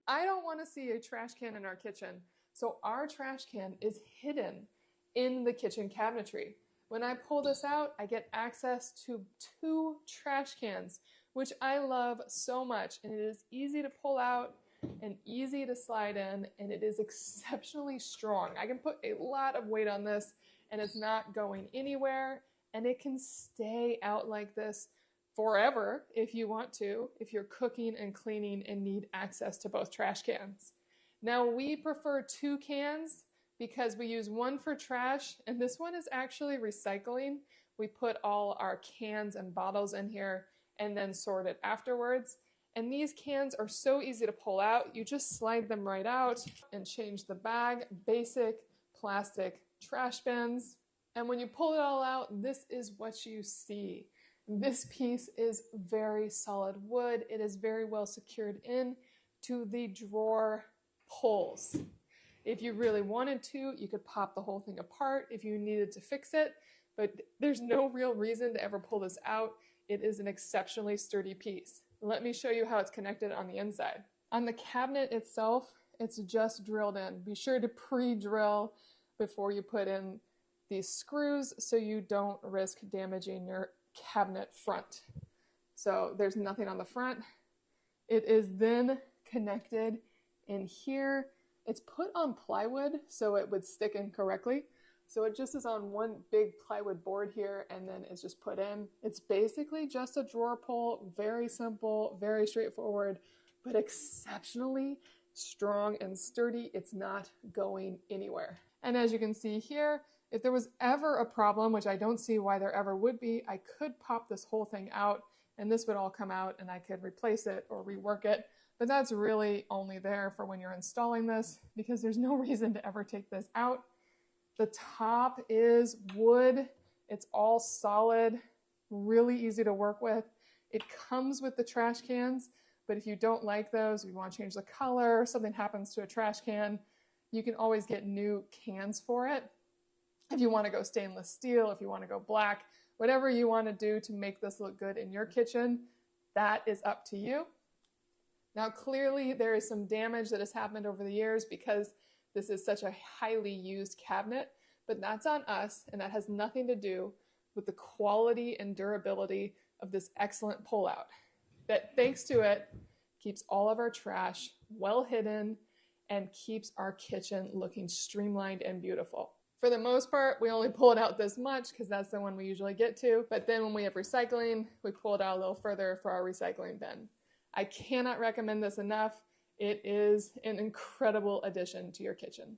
I don't want to see a trash can in our kitchen. So our trash can is hidden in the kitchen cabinetry. When I pull this out, I get access to 2 trash cans, which I love so much. And it is easy to pull out and easy to slide in, and it is exceptionally strong. I can put a lot of weight on this and it's not going anywhere, and it can stay out like this forever if you want to, if you're cooking and cleaning and need access to both trash cans. Now we prefer 2 cans because we use one for trash, and this one is actually recycling. We put all our cans and bottles in here and then sort it afterwards. And these cans are so easy to pull out. You just slide them right out and change the bag. Basic plastic trash bins. And when you pull it all out, this is what you see. This piece is very solid wood. It is very well secured in to the drawer pulls. If you really wanted to, you could pop the whole thing apart if you needed to fix it, but there's no real reason to ever pull this out. It is an exceptionally sturdy piece. Let me show you how it's connected on the inside. On the cabinet itself, it's just drilled in. Be sure to pre-drill before you put in these screws so you don't risk damaging your cabinet front. So there's nothing on the front. It is then connected in here. It's put on plywood so it would stick in correctly. So it just is on one big plywood board here, and then it's just put in. It's basically just a drawer pull, very simple, very straightforward, but exceptionally strong and sturdy. It's not going anywhere. And as you can see here, if there was ever a problem, which I don't see why there ever would be, I could pop this whole thing out and this would all come out and I could replace it or rework it. But that's really only there for when you're installing this, because there's no reason to ever take this out. The top is wood. It's all solid, really easy to work with. It comes with the trash cans, but if you don't like those, you want to change the color, something happens to a trash can, you can always get new cans for it. If you want to go stainless steel, if you want to go black, whatever you want to do to make this look good in your kitchen, that is up to you. Now, clearly there is some damage that has happened over the years because this is such a highly used cabinet, but that's on us, and that has nothing to do with the quality and durability of this excellent pull-out. That, thanks to it, keeps all of our trash well hidden and keeps our kitchen looking streamlined and beautiful. For the most part, we only pull it out this much because that's the one we usually get to, but then when we have recycling, we pull it out a little further for our recycling bin. I cannot recommend this enough. It is an incredible addition to your kitchen.